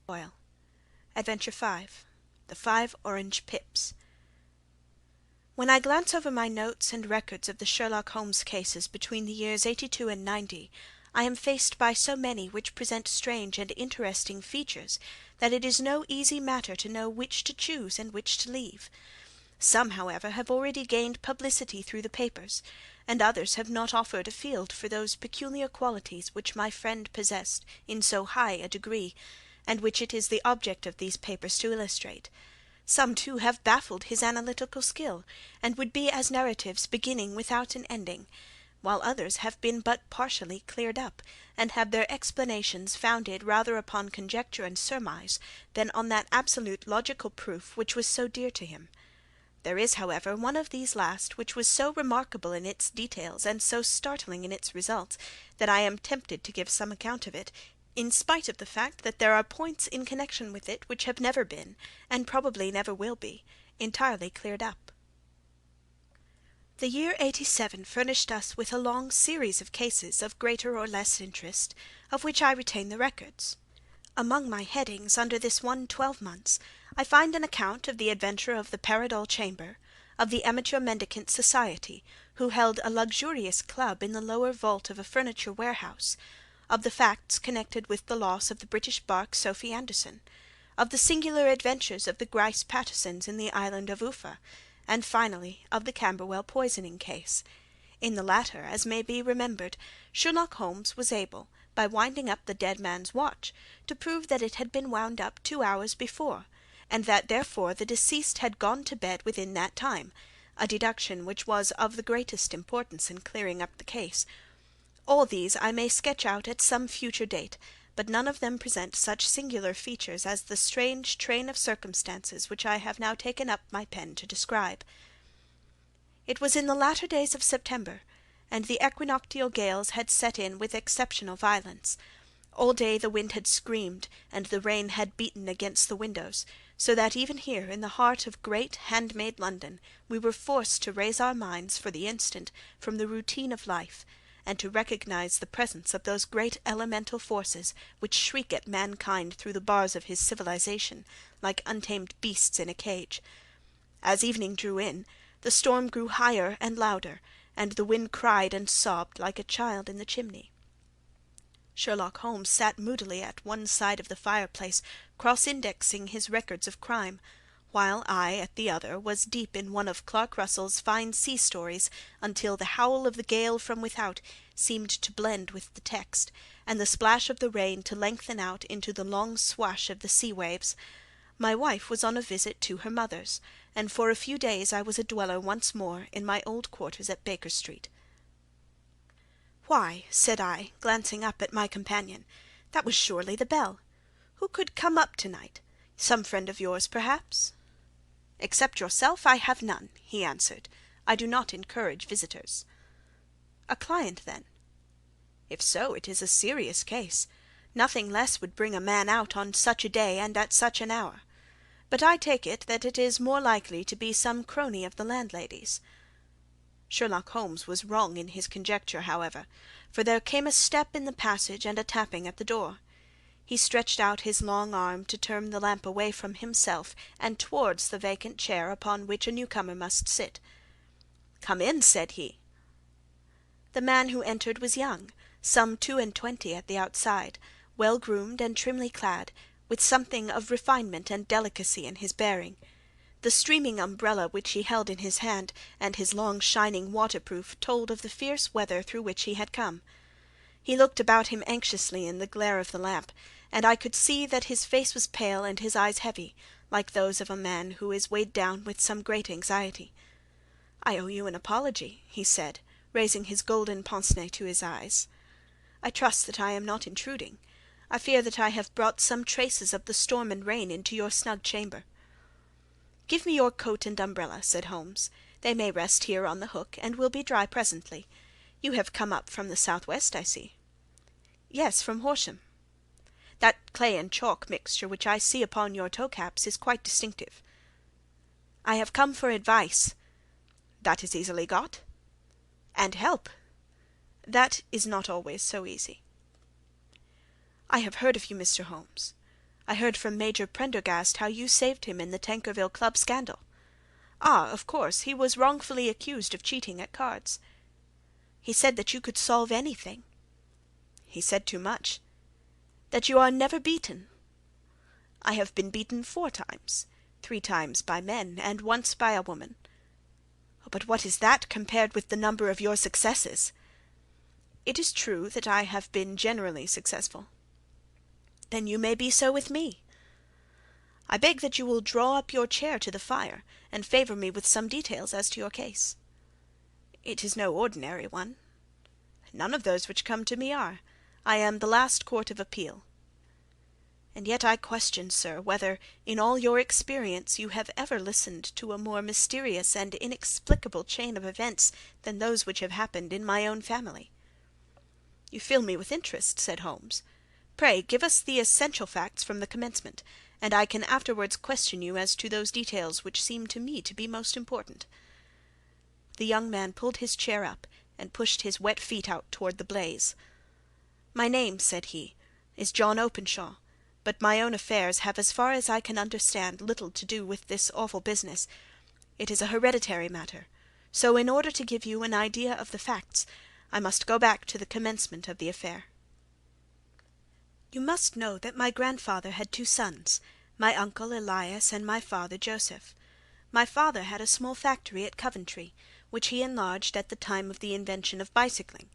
Oil. Adventure 5. The 5 Orange Pips. When I glance over my notes and records of the Sherlock Holmes cases between the years 82 and 90, I am faced by so many which present strange and interesting features that it is no easy matter to know which to choose and which to leave. Some, however, have already gained publicity through the papers, and others have not offered a field for those peculiar qualities which my friend possessed in so high a degree, and which it is the object of these papers to illustrate. Some, too, have baffled his analytical skill, and would be as narratives beginning without an ending, while others have been but partially cleared up, and have their explanations founded rather upon conjecture and surmise than on that absolute logical proof which was so dear to him. There is, however, one of these last which was so remarkable in its details and so startling in its results, that I am tempted to give some account of it, in spite of the fact that there are points in connection with it which have never been, and probably never will be, entirely cleared up. The year 87 furnished us with a long series of cases of greater or less interest, of which I retain the records. Among my headings under this one 12 months, I find an account of the adventure of the Paradol Chamber, of the Amateur Mendicant Society, who held a luxurious club in the lower vault of a furniture warehouse, of the facts connected with the loss of the British bark Sophie Anderson, of the singular adventures of the Grice Pattersons in the island of Uffa, and finally of the Camberwell poisoning case. In the latter, as may be remembered, Sherlock Holmes was able, by winding up the dead man's watch, to prove that it had been wound up 2 hours before, and that therefore the deceased had gone to bed within that time, a deduction which was of the greatest importance in clearing up the case. All these I may sketch out at some future date, but none of them present such singular features as the strange train of circumstances which I have now taken up my pen to describe. It was in the latter days of September, and the equinoctial gales had set in with exceptional violence. All day the wind had screamed, and the rain had beaten against the windows, so that even here in the heart of great hand-made London we were forced to raise our minds for the instant from the routine of life, and to recognize the presence of those great elemental forces which shriek at mankind through the bars of his civilization, like untamed beasts in a cage. As evening drew in, the storm grew higher and louder, and the wind cried and sobbed like a child in the chimney. Sherlock Holmes sat moodily at one side of the fireplace, cross-indexing his records of crime, while I, at the other, was deep in one of Clark Russell's fine sea stories, until the howl of the gale from without seemed to blend with the text, and the splash of the rain to lengthen out into the long swash of the sea waves. My wife was on a visit to her mother's, and for a few days I was a dweller once more in my old quarters at Baker Street. "Why," said I, glancing up at my companion, "that was surely the bell. Who could come up to-night? Some friend of yours, perhaps?" "Except yourself, I have none," he answered. "I do not encourage visitors." "A client, then?" "If so, it is a serious case. Nothing less would bring a man out on such a day and at such an hour. But I take it that it is more likely to be some crony of the landlady's." Sherlock Holmes was wrong in his conjecture, however, for there came a step in the passage and a tapping at the door. He stretched out his long arm to turn the lamp away from himself and towards the vacant chair upon which a newcomer must sit. "Come in," said he. The man who entered was young, some 22 at the outside, well-groomed and trimly clad, with something of refinement and delicacy in his bearing. The streaming umbrella which he held in his hand, and his long shining waterproof, told of the fierce weather through which he had come. He looked about him anxiously in the glare of the lamp, and I could see that his face was pale and his eyes heavy, like those of a man who is weighed down with some great anxiety. "I owe you an apology," he said, raising his golden pince-nez to his eyes. "I trust that I am not intruding. I fear that I have brought some traces of the storm and rain into your snug chamber." "Give me your coat and umbrella," said Holmes. "They may rest here on the hook, and will be dry presently. You have come up from the south-west, I see." "Yes, from Horsham." "That clay and chalk mixture which I see upon your toe-caps is quite distinctive." "I have come for advice." "That is easily got." "And help." "That is not always so easy." "I have heard of you, Mr. Holmes. I heard from Major Prendergast how you saved him in the Tankerville Club scandal. Ah, of course, he was wrongfully accused of cheating at cards. He said that you could solve anything. He said too much. That you are never beaten. I have been beaten 4 times, 3 times by men, and once by a woman. But what is that compared with the number of your successes? It is true that I have been generally successful. Then you may be so with me. I beg that you will draw up your chair to the fire, and favour me with some details as to your case. It is no ordinary one. None of those which come to me are. I am the last court of appeal. And yet I question, sir, whether, in all your experience, you have ever listened to a more mysterious and inexplicable chain of events than those which have happened in my own family. You fill me with interest, said Holmes. Pray give us the essential facts from the commencement, and I can afterwards question you as to those details which seem to me to be most important. The young man pulled his chair up, and pushed his wet feet out toward the blaze. My name, said he, is John Openshaw, but my own affairs have, as far as I can understand, little to do with this awful business. It is a hereditary matter, so in order to give you an idea of the facts, I must go back to the commencement of the affair. You must know that my grandfather had 2 sons, my uncle Elias and my father Joseph. My father had a small factory at Coventry, which he enlarged at the time of the invention of bicycling.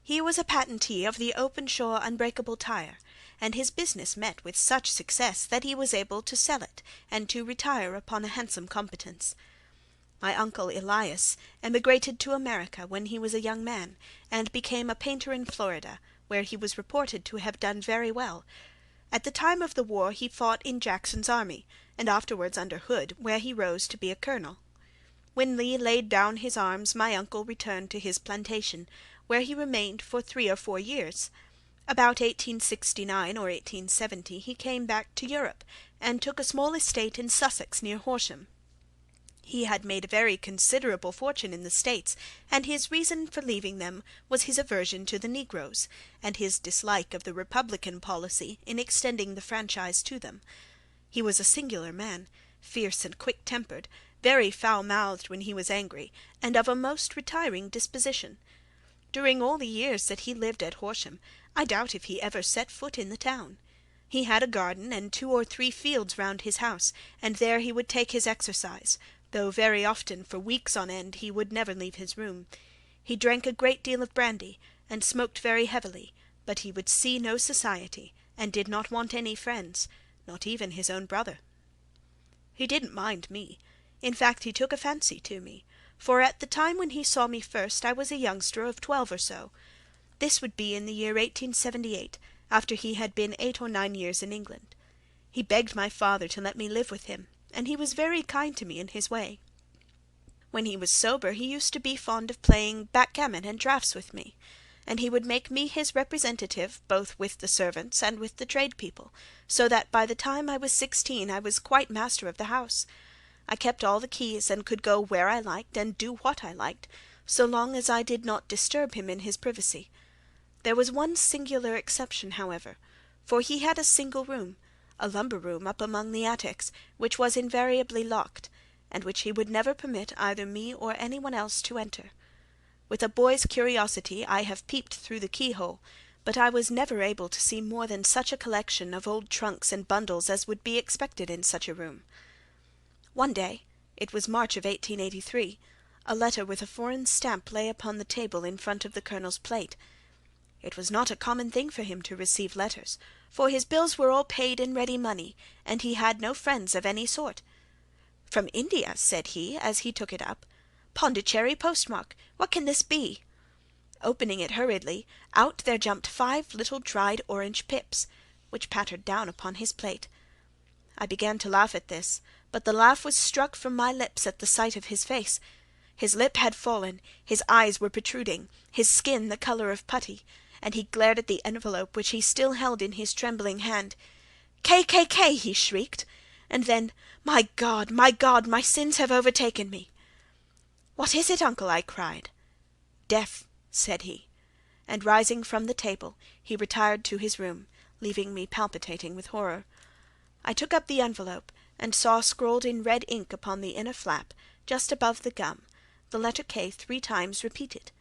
He was a patentee of the Openshaw unbreakable tire, and his business met with such success that he was able to sell it and to retire upon a handsome competence. My uncle Elias emigrated to America when he was a young man, and became a painter in Florida, where he was reported to have done very well. At the time of the war he fought in Jackson's army, and afterwards under Hood, where he rose to be a colonel. When Lee laid down his arms, my uncle returned to his plantation, where he remained for 3 or 4 years. About 1869 or 1870 he came back to Europe, and took a small estate in Sussex near Horsham. He had made a very considerable fortune in the States, and his reason for leaving them was his aversion to the negroes, and his dislike of the Republican policy in extending the franchise to them. He was a singular man, fierce and quick-tempered, very foul-mouthed when he was angry, and of a most retiring disposition. During all the years that he lived at Horsham, I doubt if he ever set foot in the town. He had a garden and 2 or 3 fields round his house, and there he would take his exercise, though very often for weeks on end he would never leave his room. He drank a great deal of brandy, and smoked very heavily, but he would see no society, and did not want any friends, not even his own brother. He didn't mind me. In fact, he took a fancy to me, for at the time when he saw me first I was a youngster of 12 or so. This would be in the year 1878, after he had been 8 or 9 years in England. He begged my father to let me live with him, and he was very kind to me in his way. When he was sober he used to be fond of playing backgammon and draughts with me, and he would make me his representative both with the servants and with the tradespeople, so that by the time I was 16 I was quite master of the house. I kept all the keys, and could go where I liked and do what I liked, so long as I did not disturb him in his privacy. There was one singular exception, however, for he had a single room, a lumber room up among the attics, which was invariably locked, and which he would never permit either me or any one else to enter. With a boy's curiosity I have peeped through the keyhole, but I was never able to see more than such a collection of old trunks and bundles as would be expected in such a room. One day, it was March of 1883, a letter with a foreign stamp lay upon the table in front of the colonel's plate. It was not a common thing for him to receive letters, for his bills were all paid in ready money, and he had no friends of any sort. "From India," said he, as he took it up. "Pondicherry postmark. What can this be?" Opening it hurriedly, out there jumped 5 little dried orange pips, which pattered down upon his plate. I began to laugh at this, but the laugh was struck from my lips at the sight of his face. His lip had fallen, his eyes were protruding, his skin the colour of putty, and he glared at the envelope which he still held in his trembling hand. "K!" he shrieked, and then, my God, my sins have overtaken me." "What is it, uncle?" I cried. "Death," said he, and rising from the table he retired to his room, leaving me palpitating with horror. I took up the envelope, and saw scrawled in red ink upon the inner flap, just above the gum, the letter K 3 times repeated.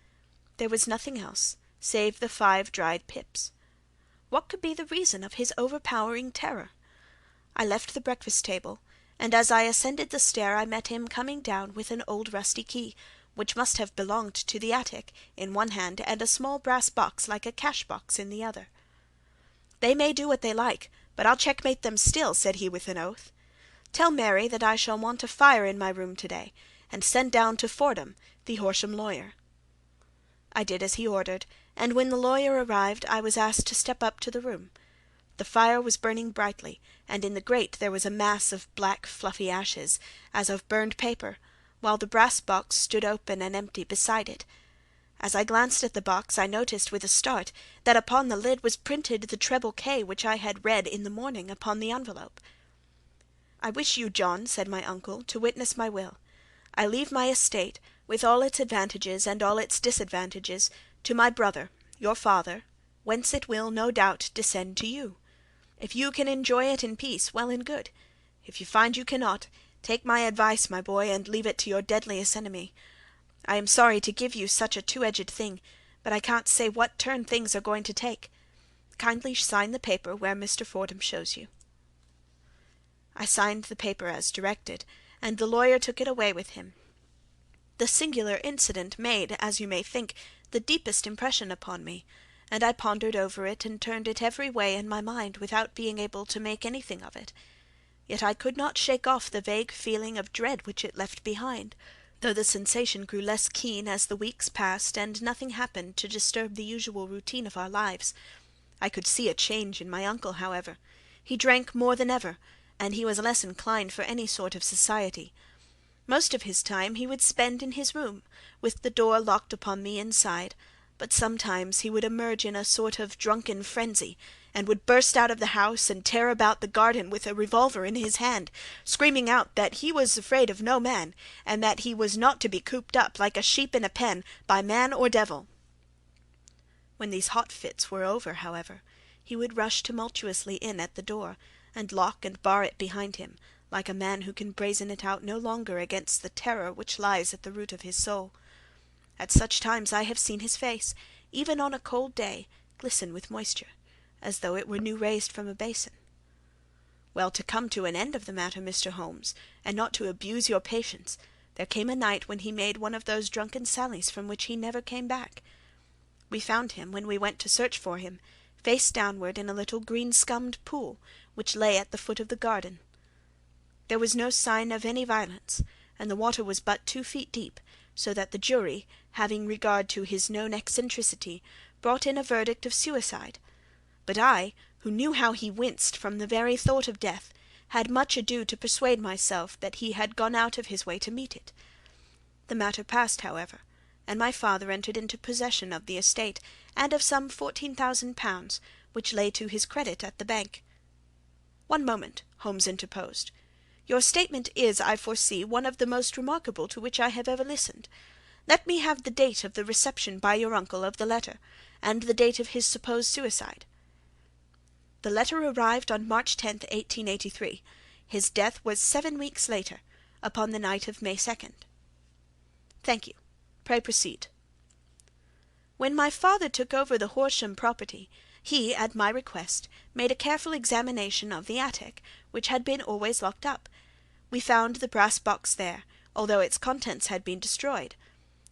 There was nothing else, save the 5 dried pips. What could be the reason of his overpowering terror? I left the breakfast-table, and as I ascended the stair I met him coming down with an old rusty key, which must have belonged to the attic, in one hand, and a small brass box like a cash-box in the other. "They may do what they like, but I'll checkmate them still," said he with an oath. "Tell Mary that I shall want a fire in my room to-day, and send down to Fordham, the Horsham lawyer." I did as he ordered, and when the lawyer arrived I was asked to step up to the room. The fire was burning brightly, and in the grate there was a mass of black fluffy ashes, as of burned paper, while the brass box stood open and empty beside it. As I glanced at the box I noticed with a start that upon the lid was printed the treble K which I had read in the morning upon the envelope. "I wish you, John," said my uncle, "to witness my will. I leave my estate, with all its advantages and all its disadvantages, to my brother, your father, whence it will, no doubt, descend to you. If you can enjoy it in peace, well and good. If you find you cannot, take my advice, my boy, and leave it to your deadliest enemy. I am sorry to give you such a two-edged thing, but I can't say what turn things are going to take. Kindly sign the paper where Mr. Fordham shows you." I signed the paper as directed, and the lawyer took it away with him. The singular incident made, as you may think, the deepest impression upon me, and I pondered over it and turned it every way in my mind without being able to make anything of it. Yet I could not shake off the vague feeling of dread which it left behind, though the sensation grew less keen as the weeks passed and nothing happened to disturb the usual routine of our lives. I could see a change in my uncle, however. He drank more than ever, and he was less inclined for any sort of society. Most of his time he would spend in his room, with the door locked upon the inside, but sometimes he would emerge in a sort of drunken frenzy, and would burst out of the house and tear about the garden with a revolver in his hand, screaming out that he was afraid of no man, and that he was not to be cooped up, like a sheep in a pen, by man or devil. When these hot fits were over, however, he would rush tumultuously in at the door, and lock and bar it behind him, like a man who can brazen it out no longer against the terror which lies at the root of his soul. At such times I have seen his face, even on a cold day, glisten with moisture, as though it were new raised from a basin. Well, to come to an end of the matter, Mr. Holmes, and not to abuse your patience, there came a night when he made one of those drunken sallies from which he never came back. We found him, when we went to search for him, face downward in a little green-scummed pool, which lay at the foot of the garden. There was no sign of any violence, and the water was but 2 feet deep, so that the jury, having regard to his known eccentricity, brought in a verdict of suicide. But I, who knew how he winced from the very thought of death, had much ado to persuade myself that he had gone out of his way to meet it. The matter passed, however, and my father entered into possession of the estate, and of some £14,000, which lay to his credit at the bank. "One moment," Holmes interposed. "Your statement is, I foresee, one of the most remarkable to which I have ever listened. Let me have the date of the reception by your uncle of the letter, and the date of his supposed suicide." "The letter arrived on March 10th, 1883. His death was 7 weeks later, upon the night of May 2nd. "Thank you. Pray proceed." "When my father took over the Horsham property, he, at my request, made a careful examination of the attic, which had been always locked up. We found the brass box there, although its contents had been destroyed.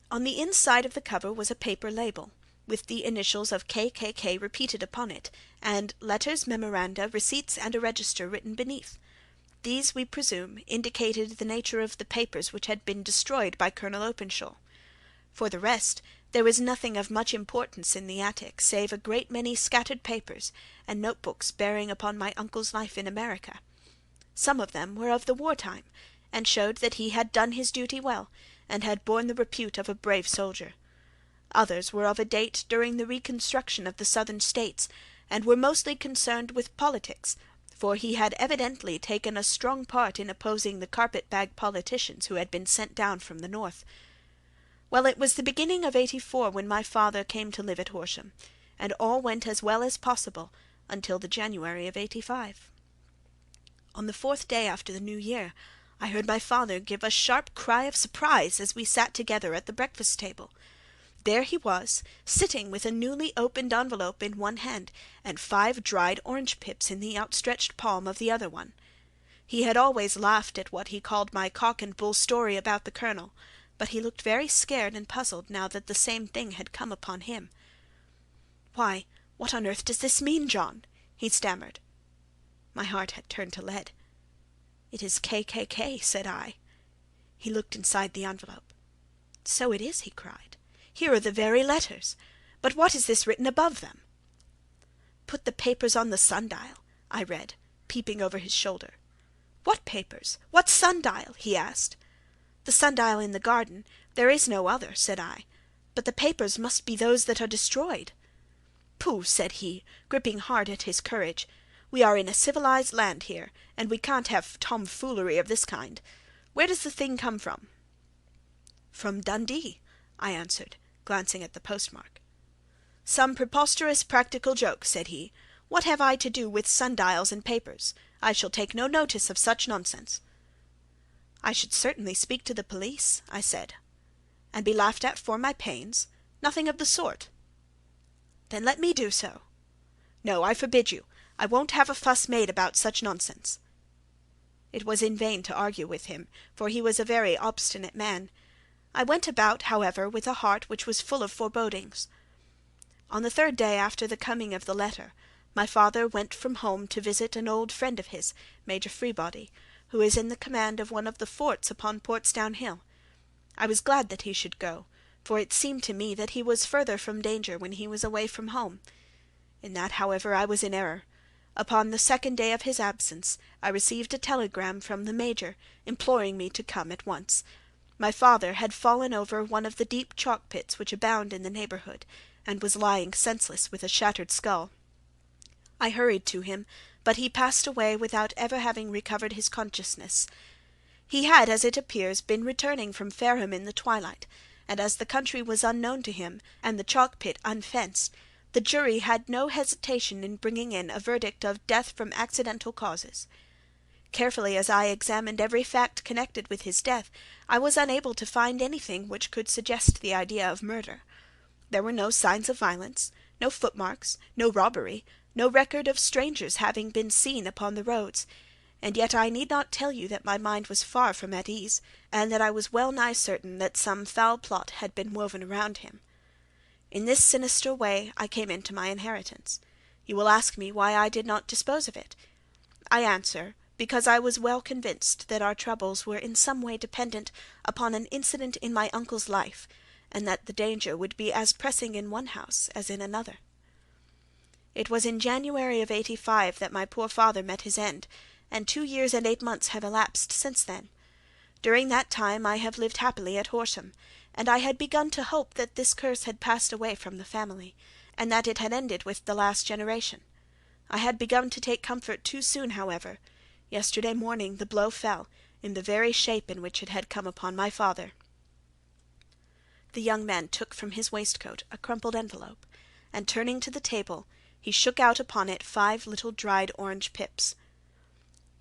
On the inside of the cover was a paper label, with the initials of K.K.K. repeated upon it, and letters, memoranda, receipts, and a register written beneath. These, we presume, indicated the nature of the papers which had been destroyed by Colonel Openshaw. For the rest, there was nothing of much importance in the attic, save a great many scattered papers, and notebooks bearing upon my uncle's life in America. Some of them were of the war-time, and showed that he had done his duty well, and had borne the repute of a brave soldier. Others were of a date during the reconstruction of the Southern States, and were mostly concerned with politics, for he had evidently taken a strong part in opposing the carpet-bag politicians who had been sent down from the north. Well, it was the beginning of '84 when my father came to live at Horsham, and all went as well as possible until the January of '85. On the 4th day after the New Year, I heard my father give a sharp cry of surprise as we sat together at the breakfast table. There he was, sitting with a newly opened envelope in one hand, and 5 dried orange pips in the outstretched palm of the other one. He had always laughed at what he called my cock and bull story about the Colonel, but he looked very scared and puzzled now that the same thing had come upon him. "Why, what on earth does this mean, John?" he stammered. My heart had turned to lead. "It is KKK," said I. He looked inside the envelope. "So it is," he cried. "Here are the very letters. But what is this written above them?" "Put the papers on the sundial," I read, peeping over his shoulder. "What papers? What sundial?" he asked. "The sundial in the garden. There is no other," said I. "But the papers must be those that are destroyed." "Pooh!" said he, gripping hard at his courage. "We are in a civilized land here, and we can't have tomfoolery of this kind. Where does the thing come from?" "From Dundee," I answered, glancing at the postmark. "Some preposterous practical joke," said he. "What have I to do with sundials and papers? I shall take no notice of such nonsense." "I should certainly speak to the police," I said. "And be laughed at for my pains? Nothing of the sort." "Then let me do so." "No, I forbid you. I won't have a fuss made about such nonsense." It was in vain to argue with him, for he was a very obstinate man. I went about, however, with a heart which was full of forebodings. On the 3rd day after the coming of the letter, my father went from home to visit an old friend of his, Major Freebody, who is in the command of one of the forts upon Portsdown Hill. I was glad that he should go, for it seemed to me that he was further from danger when he was away from home. In that, however, I was in error. Upon the 2nd day of his absence, I received a telegram from the Major, imploring me to come at once. My father had fallen over one of the deep chalk pits which abound in the neighbourhood, and was lying senseless with a shattered skull. I hurried to him, but he passed away without ever having recovered his consciousness. He had, as it appears, been returning from Fareham in the twilight, and as the country was unknown to him, and the chalk pit unfenced, the jury had no hesitation in bringing in a verdict of death from accidental causes. Carefully as I examined every fact connected with his death, I was unable to find anything which could suggest the idea of murder. There were no signs of violence, no footmarks, no robbery, no record of strangers having been seen upon the roads, and yet I need not tell you that my mind was far from at ease, and that I was well nigh certain that some foul plot had been woven around him. In this sinister way I came into my inheritance. You will ask me why I did not dispose of it. I answer, because I was well convinced that our troubles were in some way dependent upon an incident in my uncle's life, and that the danger would be as pressing in one house as in another. It was in January of '85 that my poor father met his end, and 2 years and 8 months have elapsed since then. During that time I have lived happily at Horsham, and I had begun to hope that this curse had passed away from the family, and that it had ended with the last generation. I had begun to take comfort too soon, however. Yesterday morning the blow fell, in the very shape in which it had come upon my father." The young man took from his waistcoat a crumpled envelope, and turning to the table, he shook out upon it 5 little dried orange pips.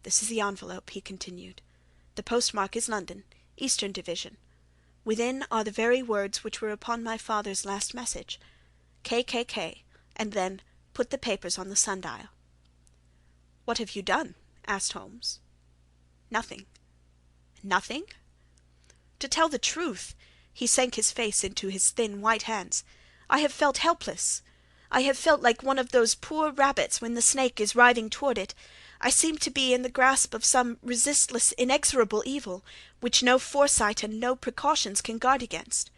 "This is the envelope," he continued. "The postmark is London, Eastern Division. Within are the very words which were upon my father's last message, KKK, and then put the papers on the sundial." "What have you done?" asked Holmes. "Nothing." "Nothing?" "To tell the truth," he sank his face into his thin white hands, "I have felt helpless. I have felt like one of those poor rabbits when the snake is writhing toward it. I seem to be in the grasp of some resistless, inexorable evil, which no foresight and no precautions can guard against."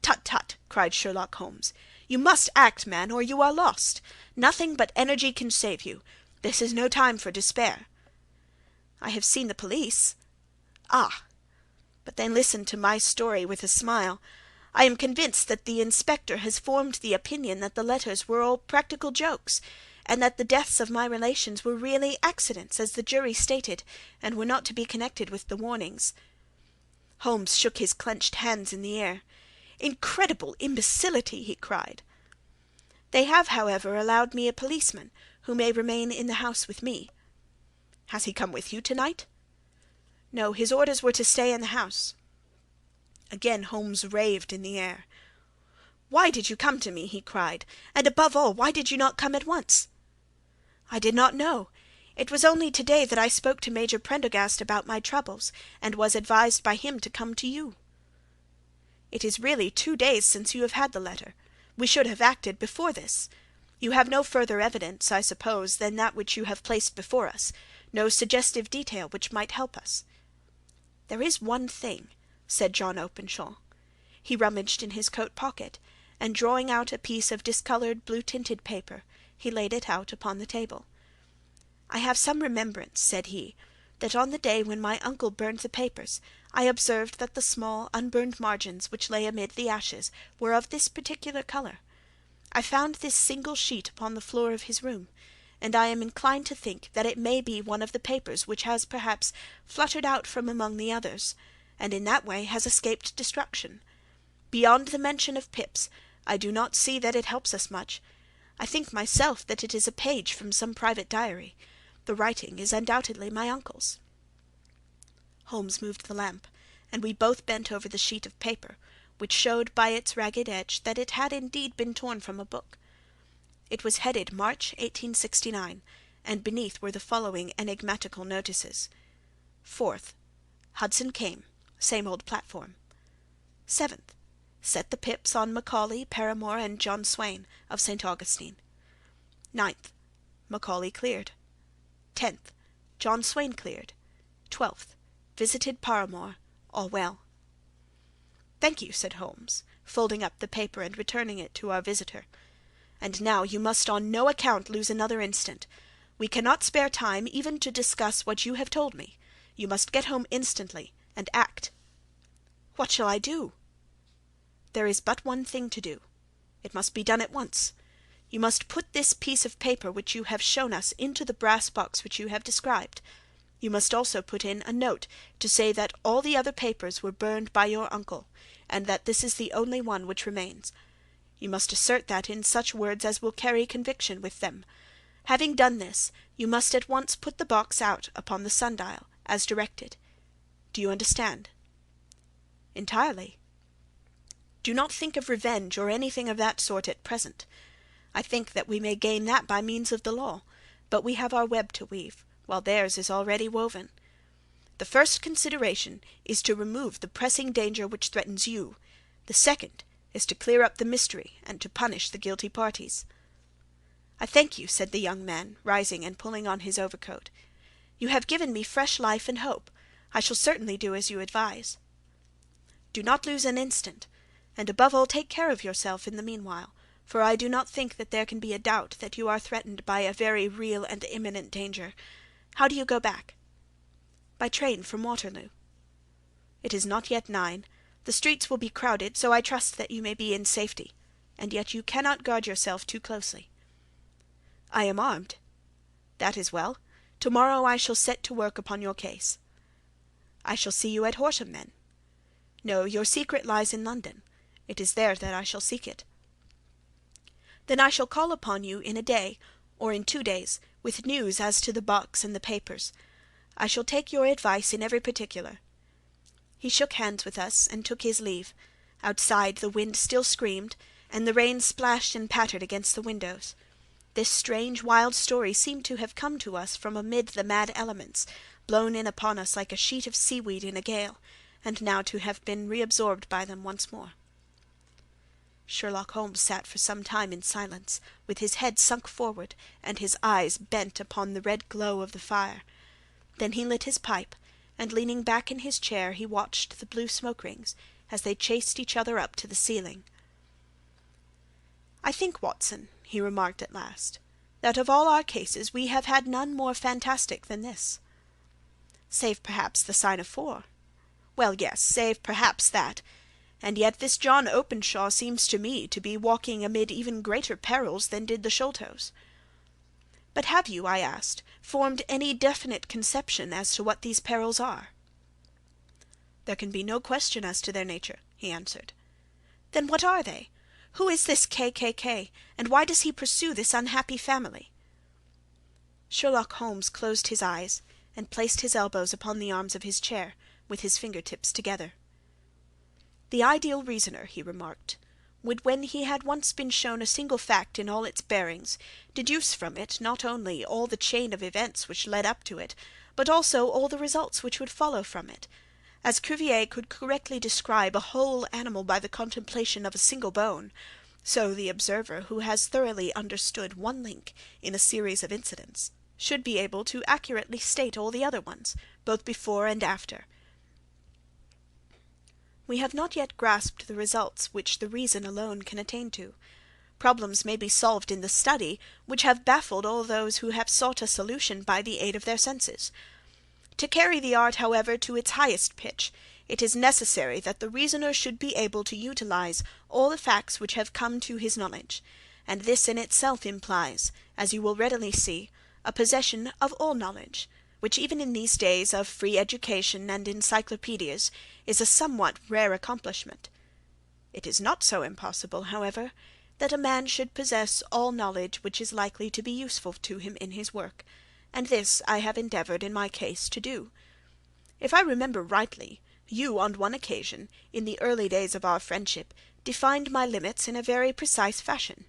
"Tut, tut!" cried Sherlock Holmes. "You must act, man, or you are lost. Nothing but energy can save you. This is no time for despair." "I have seen the police." "Ah! But then listen to my story with a smile. I am convinced that the inspector has formed the opinion that the letters were all practical jokes, and that the deaths of my relations were really accidents, as the jury stated, and were not to be connected with the warnings." Holmes shook his clenched hands in the air. "Incredible imbecility!" he cried. "They have, however, allowed me a policeman, who may remain in the house with me." "Has he come with you to-night?" "No, his orders were to stay in the house." Again Holmes raved in the air. "Why did you come to me?" he cried. "And above all, why did you not come at once?" "I did not know. It was only to-day that I spoke to Major Prendergast about my troubles, and was advised by him to come to you." "It is really 2 days since you have had the letter. We should have acted before this. You have no further evidence, I suppose, than that which you have placed before us, no suggestive detail which might help us." "There is one thing," said John Openshaw. He rummaged in his coat pocket, and drawing out a piece of discoloured blue-tinted paper, he laid it out upon the table. "I have some remembrance," said he, "that on the day when my uncle burned the papers, I observed that the small unburned margins which lay amid the ashes were of this particular colour. I found this single sheet upon the floor of his room, and I am inclined to think that it may be one of the papers which has perhaps fluttered out from among the others, and in that way has escaped destruction. Beyond the mention of Pips, I do not see that it helps us much. I think myself that it is a page from some private diary. The writing is undoubtedly my uncle's." Holmes moved the lamp, and we both bent over the sheet of paper, which showed by its ragged edge that it had indeed been torn from a book. It was headed March 1869, and beneath were the following enigmatical notices: 4th. Hudson came. Same old platform. 7th. Set the Pips on Macaulay, Paramore, and John Swain, of St. Augustine. 9th. Macaulay cleared. 10th. John Swain cleared. 12th. Visited Paramore. All well. "Thank you," said Holmes, folding up the paper and returning it to our visitor. "And now you must on no account lose another instant. We cannot spare time even to discuss what you have told me. You must get home instantly, and act." "What shall I do?" "There is but one thing to do. It must be done at once. You must put this piece of paper which you have shown us into the brass box which you have described. You must also put in a note to say that all the other papers were burned by your uncle, and that this is the only one which remains. You must assert that in such words as will carry conviction with them. Having done this, you must at once put the box out upon the sundial, as directed. Do you understand?" "Entirely." "Do not think of revenge or anything of that sort at present. I think that we may gain that by means of the law, but we have our web to weave, while theirs is already woven. The first consideration is to remove the pressing danger which threatens you. The second is to clear up the mystery and to punish the guilty parties." "I thank you," said the young man, rising and pulling on his overcoat. "You have given me fresh life and hope. I shall certainly do as you advise." "Do not lose an instant, and above all take care of yourself in the meanwhile, for I do not think that there can be a doubt that you are threatened by a very real and imminent danger. How do you go back?" "By train from Waterloo." "It is not yet 9. The streets will be crowded, so I trust that you may be in safety, and yet you cannot guard yourself too closely." "I am armed." "That is well. To-morrow I shall set to work upon your case." "I shall see you at Horsham, then?" "No, your secret lies in London. It is there that I shall seek it." "Then I shall call upon you in a day, or in 2 days, with news as to the box and the papers. I shall take your advice in every particular." He shook hands with us and took his leave. Outside the wind still screamed, and the rain splashed and pattered against the windows. This strange, wild story seemed to have come to us from amid the mad elements, blown in upon us like a sheet of seaweed in a gale, and now to have been reabsorbed by them once more. Sherlock Holmes sat for some time in silence, with his head sunk forward, and his eyes bent upon the red glow of the fire. Then he lit his pipe, and leaning back in his chair he watched the blue smoke-rings, as they chased each other up to the ceiling. "I think, Watson," he remarked at last, "that of all our cases we have had none more fantastic than this." "Save perhaps the sign of 4. "Well, yes, save perhaps that. And yet this John Openshaw seems to me to be walking amid even greater perils than did the Sholtos." "But have you," I asked, "formed any definite conception as to what these perils are?" "There can be no question as to their nature," he answered. "Then what are they? Who is this K., and why does he pursue this unhappy family?" Sherlock Holmes closed his eyes and placed his elbows upon the arms of his chair, with his finger-tips together. "The ideal reasoner," he remarked, "would, when he had once been shown a single fact in all its bearings, deduce from it not only all the chain of events which led up to it, but also all the results which would follow from it. As Cuvier could correctly describe a whole animal by the contemplation of a single bone, so the observer who has thoroughly understood one link in a series of incidents should be able to accurately state all the other ones, both before and after. We have not yet grasped the results which the reason alone can attain to. Problems may be solved in the study which have baffled all those who have sought a solution by the aid of their senses. To carry the art, however, to its highest pitch, it is necessary that the reasoner should be able to utilize all the facts which have come to his knowledge, and this in itself implies, as you will readily see, a possession of all knowledge, which even in these days of free education and encyclopedias is a somewhat rare accomplishment. It is not so impossible, however, that a man should possess all knowledge which is likely to be useful to him in his work, and this I have endeavoured in my case to do. If I remember rightly, you, on one occasion, in the early days of our friendship, defined my limits in a very precise fashion."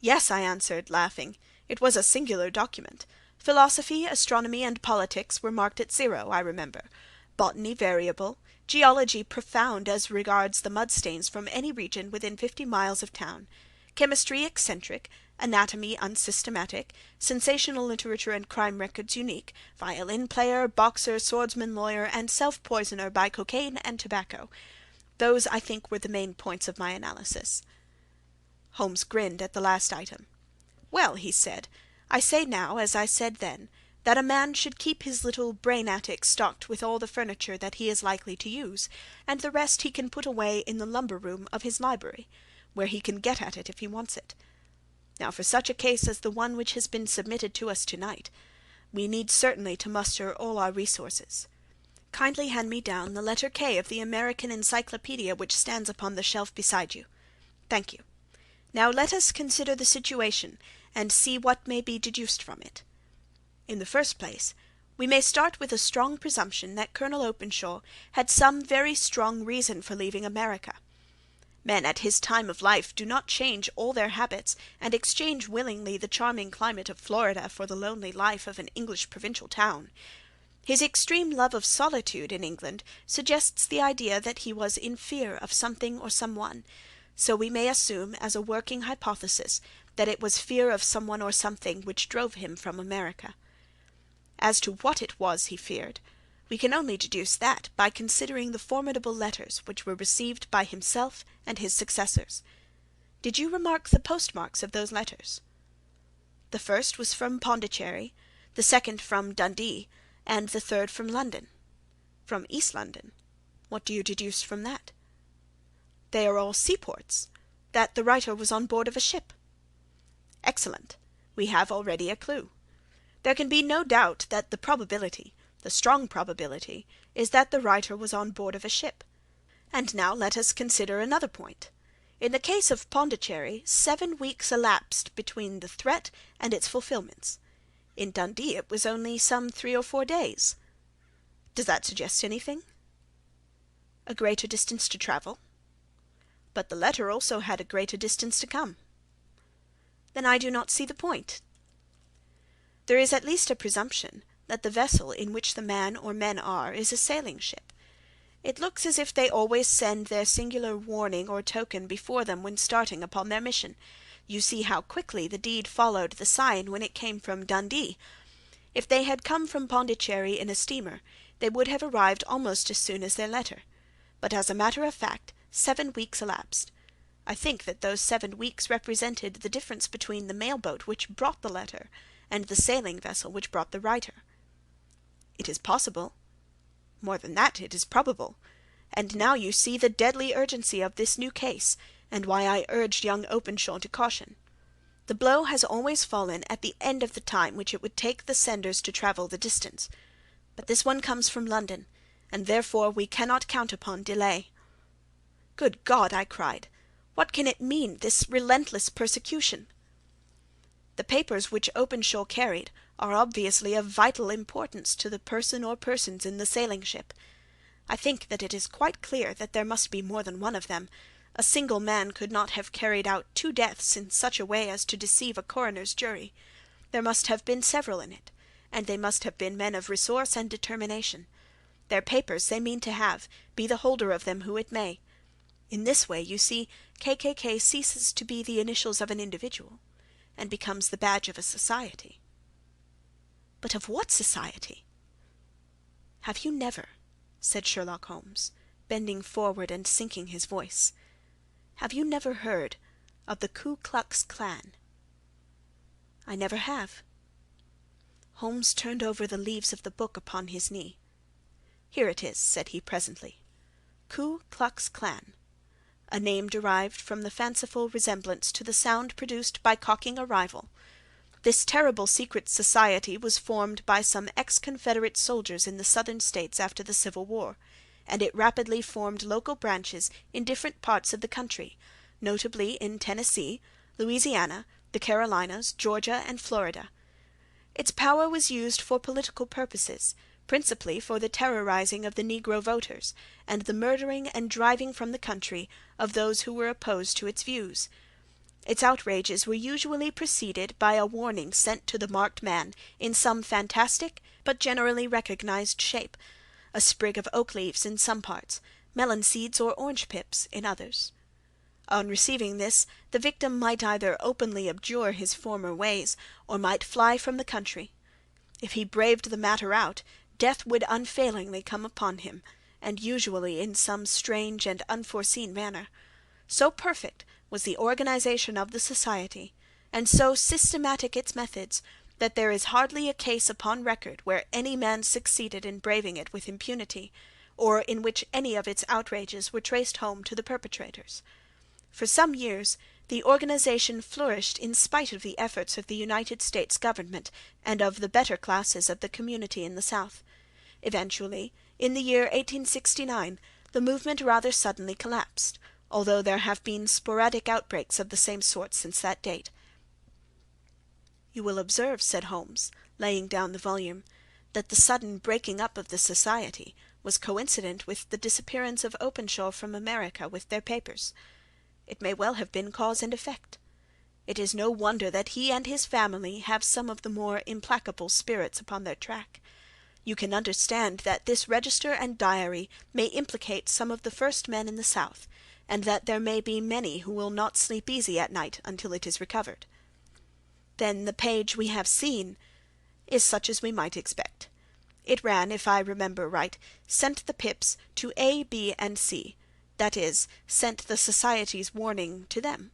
"Yes," I answered, laughing, "it was a singular document. Philosophy, astronomy, and politics were marked at 0, I remember. Botany variable, geology profound as regards the mud-stains from any region within 50 miles of town, chemistry eccentric, anatomy unsystematic, sensational literature and crime records unique, violin-player, boxer, swordsman, lawyer, and self-poisoner by cocaine and tobacco. Those, I think, were the main points of my analysis." Holmes grinned at the last item. "Well," he said, "I say now, as I said then, that a man should keep his little brain-attic stocked with all the furniture that he is likely to use, and the rest he can put away in the lumber-room of his library, where he can get at it if he wants it. Now for such a case as the one which has been submitted to us to-night, we need certainly to muster all our resources. Kindly hand me down the letter K of the American Encyclopedia which stands upon the shelf beside you. Thank you. Now let us consider the situation, and see what may be deduced from it. In the first place, we may start with a strong presumption that Colonel Openshaw had some very strong reason for leaving America. Men at his time of life do not change all their habits and exchange willingly the charming climate of Florida for the lonely life of an English provincial town. His extreme love of solitude in England suggests the idea that he was in fear of something or someone, so we may assume as a working hypothesis that it was fear of someone or something which drove him from America. As to what it was he feared, we can only deduce that by considering the formidable letters which were received by himself and his successors. Did you remark the postmarks of those letters? The first was from Pondicherry, the second from Dundee, and the third from London. From East London. What do you deduce from that? They are all seaports. That the writer was on board of a ship. Excellent. We have already a clue. There can be no doubt that the probability, the strong probability, is that the writer was on board of a ship. And now let us consider another point. In the case of Pondicherry, 7 weeks elapsed between the threat and its fulfilments. In Dundee it was only some 3 or 4 days. Does that suggest anything? A greater distance to travel. But the letter also had a greater distance to come. Then I do not see the point. There is at least a presumption that the vessel in which the man or men are is a sailing ship. It looks as if they always send their singular warning or token before them when starting upon their mission. You see how quickly the deed followed the sign when it came from Dundee. If they had come from Pondicherry in a steamer, they would have arrived almost as soon as their letter. But as a matter of fact, 7 weeks elapsed. I think that those 7 weeks represented the difference between the mail-boat which brought the letter and the sailing vessel which brought the writer. It is possible. More than that, it is probable. And now you see the deadly urgency of this new case, and why I urged young Openshaw to caution. The blow has always fallen at the end of the time which it would take the senders to travel the distance. But this one comes from London, and therefore we cannot count upon delay. Good God! I cried. What can it mean, this relentless persecution? The papers which Openshaw carried are obviously of vital importance to the person or persons in the sailing ship. I think that it is quite clear that there must be more than one of them. A single man could not have carried out 2 deaths in such a way as to deceive a coroner's jury. There must have been several in it, and they must have been men of resource and determination. Their papers they mean to have, be the holder of them who it may. In this way, you see, KKK ceases to be the initials of an individual, and becomes the badge of a society. But of what society? Have you never, said Sherlock Holmes, bending forward and sinking his voice, have you never heard of the Ku Klux Klan? I never have. Holmes turned over the leaves of the book upon his knee. Here it is, said he presently. Ku Klux Klan, a name derived from the fanciful resemblance to the sound produced by cocking a rifle. This terrible secret society was formed by some ex-Confederate soldiers in the Southern States after the Civil War, and it rapidly formed local branches in different parts of the country, notably in Tennessee, Louisiana, the Carolinas, Georgia, and Florida. Its power was used for political purposes, principally for the terrorizing of the Negro voters, and the murdering and driving from the country of those who were opposed to its views. Its outrages were usually preceded by a warning sent to the marked man in some fantastic but generally recognized shape, a sprig of oak leaves in some parts, melon seeds or orange pips in others. On receiving this, the victim might either openly abjure his former ways, or might fly from the country. If he braved the matter out, death would unfailingly come upon him, and usually in some strange and unforeseen manner. So perfect was the organization of the society, and so systematic its methods, that there is hardly a case upon record where any man succeeded in braving it with impunity, or in which any of its outrages were traced home to the perpetrators. For some years the organization flourished in spite of the efforts of the United States government and of the better classes of the community in the South. Eventually, in the year 1869, the movement rather suddenly collapsed, although there have been sporadic outbreaks of the same sort since that date. You will observe, said Holmes, laying down the volume, that the sudden breaking up of the society was coincident with the disappearance of Openshaw from America with their papers. It may well have been cause and effect. It is no wonder that he and his family have some of the more implacable spirits upon their track. You can understand that this register and diary may implicate some of the first men in the South, and that there may be many who will not sleep easy at night until it is recovered. Then the page we have seen is such as we might expect. It ran, if I remember right, sent the pips to A, B, and C, that is, sent the society's warning to them.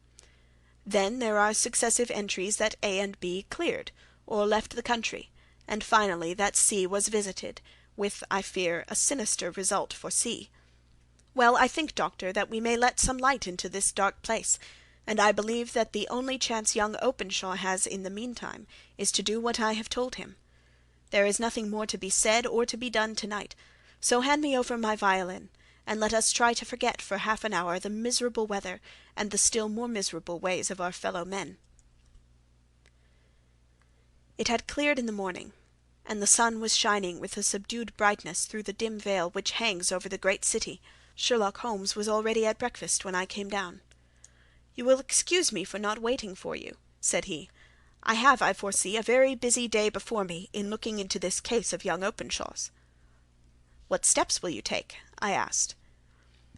Then there are successive entries that A and B cleared, or left the country, and finally that C was visited, with, I fear, a sinister result for C. Well, I think, Doctor, that we may let some light into this dark place, and I believe that the only chance young Openshaw has in the meantime is to do what I have told him. There is nothing more to be said or to be done tonight, so hand me over my violin, and let us try to forget for half an hour the miserable weather and the still more miserable ways of our fellow men. It had cleared in the morning, and the sun was shining with a subdued brightness through the dim veil which hangs over the great city. Sherlock Holmes was already at breakfast when I came down. "You will excuse me for not waiting for you," said he. "I have, I foresee, a very busy day before me in looking into this case of young Openshaw's." "What steps will you take?" I asked.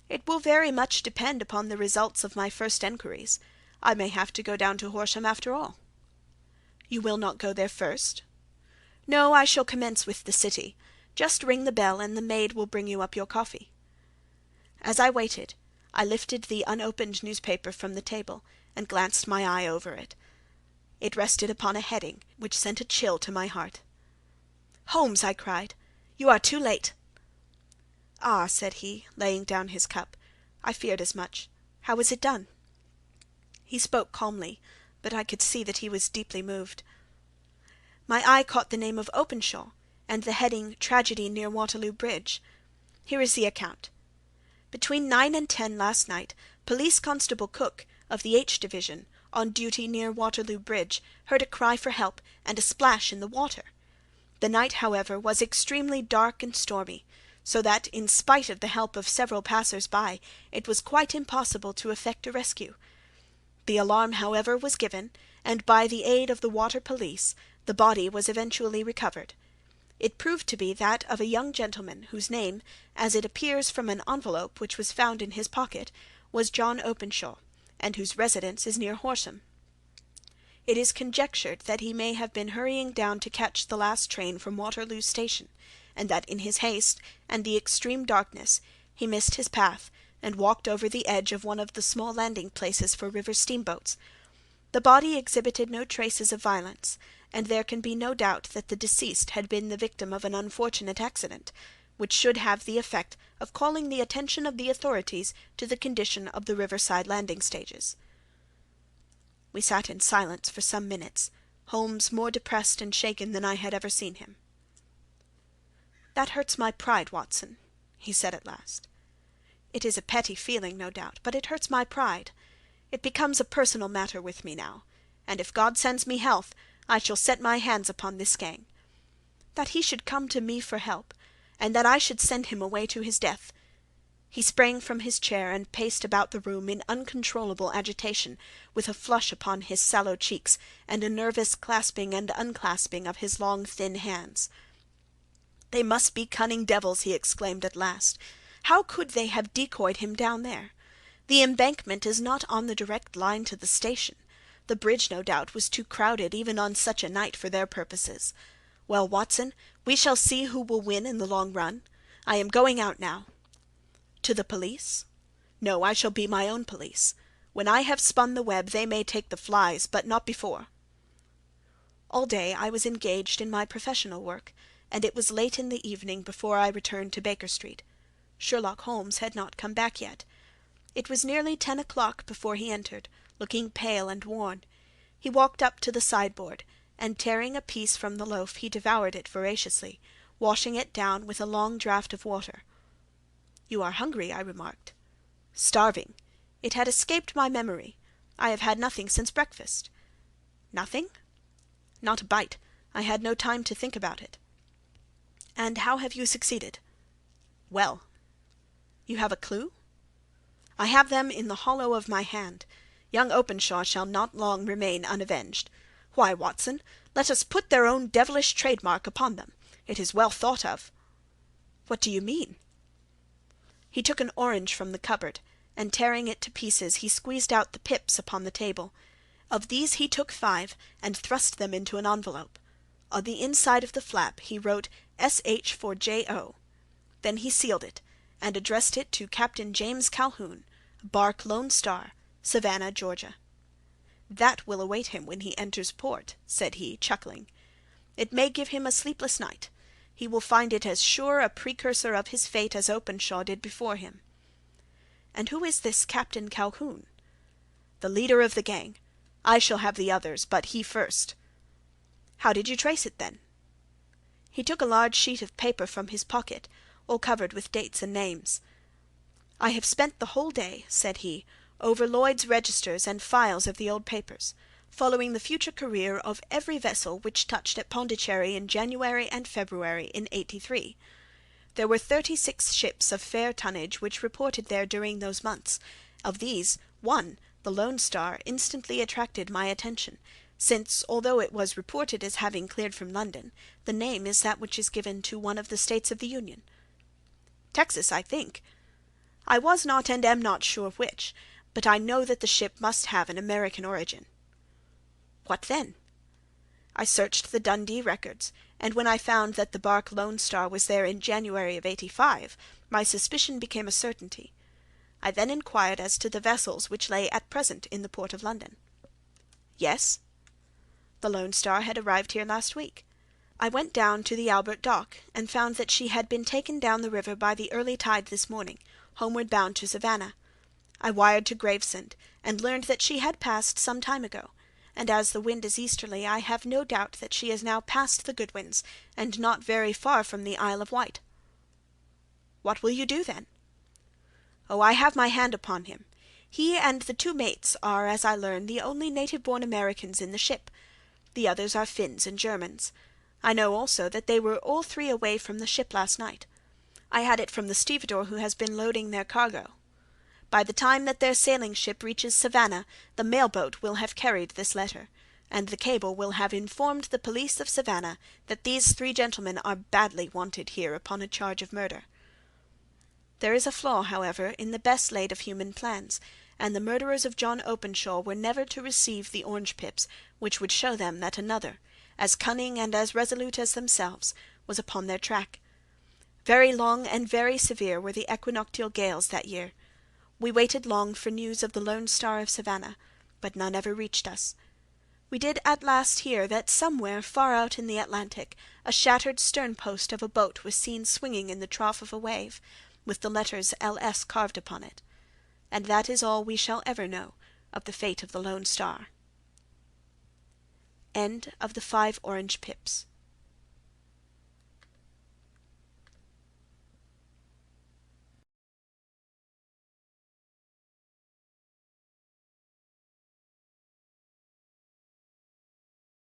"It will very much depend upon the results of my first enquiries. I may have to go down to Horsham after all." "You will not go there first?" "No, I shall commence with the city. Just ring the bell, and the maid will bring you up your coffee." As I waited, I lifted the unopened newspaper from the table, and glanced my eye over it. It rested upon a heading which sent a chill to my heart. "Holmes!" I cried, "you are too late." "Ah," said he, laying down his cup, "I feared as much. How was it done?" He spoke calmly, but I could see that he was deeply moved. My eye caught the name of Openshaw, and the heading "Tragedy near Waterloo Bridge." Here is the account. "Between 9 and 10 last night, Police Constable Cook, of the H Division, on duty near Waterloo Bridge, heard a cry for help and a splash in the water. The night, however, was extremely dark and stormy, so that, in spite of the help of several passers-by, it was quite impossible to effect a rescue. The alarm, however, was given, and by the aid of the water police, the body was eventually recovered. It proved to be that of a young gentleman, whose name, as it appears from an envelope which was found in his pocket, was John Openshaw, and whose residence is near Horsham. It is conjectured that he may have been hurrying down to catch the last train from Waterloo Station, and that in his haste and the extreme darkness he missed his path and walked over the edge of one of the small landing-places for river steamboats. The body exhibited no traces of violence, and there can be no doubt that the deceased had been the victim of an unfortunate accident, which should have the effect of calling the attention of the authorities to the condition of the riverside landing-stages. We sat in silence for some minutes, Holmes more depressed and shaken than I had ever seen him. "That hurts my pride, Watson," he said at last. "It is a petty feeling, no doubt, but it hurts my pride. It becomes a personal matter with me now, and if God sends me health, I shall set my hands upon this gang. That he should come to me for help, and that I should send him away to his death." He sprang from his chair and paced about the room in uncontrollable agitation, with a flush upon his sallow cheeks, and a nervous clasping and unclasping of his long thin hands. "They must be cunning devils," he exclaimed at last. "How could they have decoyed him down there? The embankment is not on the direct line to the station. The bridge, no doubt, was too crowded even on such a night for their purposes. Well, Watson, we shall see who will win in the long run. I am going out now." "To the police?" "No, I shall be my own police. When I have spun the web they may take the flies, but not before." All day I was engaged in my professional work, and it was late in the evening before I returned to Baker Street. Sherlock Holmes had not come back yet. It was nearly 10 o'clock before he entered, looking pale and worn. He walked up to the sideboard, and tearing a piece from the loaf he devoured it voraciously, washing it down with a long draught of water. "You are hungry," I remarked. "Starving. It had escaped my memory. I have had nothing since breakfast." "Nothing?" "Not a bite. I had no time to think about it." "And how have you succeeded?" "Well." "You have a clue?" "I have them in the hollow of my hand. Young Openshaw shall not long remain unavenged. Why, Watson, let us put their own devilish trademark upon them. It is well thought of." "What do you mean?" He took an orange from the cupboard, and tearing it to pieces he squeezed out the pips upon the table. Of these he took 5 and thrust them into an envelope. On the inside of the flap he wrote S.H. for J.O. Then he sealed it, and addressed it to Captain James Calhoun, bark Lone Star, Savannah, Georgia. "That will await him when he enters port," said he, chuckling. "It may give him a sleepless night. He will find it as sure a precursor of his fate as Openshaw did before him." "And who is this Captain Calhoun?" "The leader of the gang. I shall have the others, but he first." "How did you trace it, then?" He took a large sheet of paper from his pocket, all covered with dates and names. "I have spent the whole day," said he, "over Lloyd's registers and files of the old papers, following the future career of every vessel which touched at Pondicherry in January and February in '83. There were 36 ships of fair tonnage which reported there during those months. Of these, one, the Lone Star, instantly attracted my attention, since, although it was reported as having cleared from London, the name is that which is given to one of the states of the Union." "Texas, I think." "I was not and am not sure which, but I know that the ship must have an American origin." "What then?" "I searched the Dundee records, and when I found that the bark Lone Star was there in January of '85, my suspicion became a certainty. I then inquired as to the vessels which lay at present in the port of London." "Yes?" "The Lone Star had arrived here last week. I went down to the Albert Dock, and found that she had been taken down the river by the early tide this morning, homeward bound to Savannah. I wired to Gravesend, and learned that she had passed some time ago, and as the wind is easterly, I have no doubt that she is now past the Goodwins, and not very far from the Isle of Wight." "What will you do, then?" "Oh, I have my hand upon him. He and the 2 mates are, as I learn, the only native-born Americans in the ship. The others are Finns and Germans. I know also that they were all 3 away from the ship last night. I had it from the stevedore who has been loading their cargo. By the time that their sailing ship reaches Savannah, the mail-boat will have carried this letter, and the cable will have informed the police of Savannah that these 3 gentlemen are badly wanted here upon a charge of murder. There is a flaw, however, in the best laid of human plans, and the murderers of John Openshaw were never to receive the orange pips, which would show them that another, as cunning and as resolute as themselves, was upon their track. Very long and very severe were the equinoctial gales that year. We waited long for news of the Lone Star of Savannah, but none ever reached us. We did at last hear that somewhere far out in the Atlantic a shattered stern-post of a boat was seen swinging in the trough of a wave, with the letters L.S. carved upon it. And that is all we shall ever know of the fate of the Lone Star. End of the 5 Orange Pips.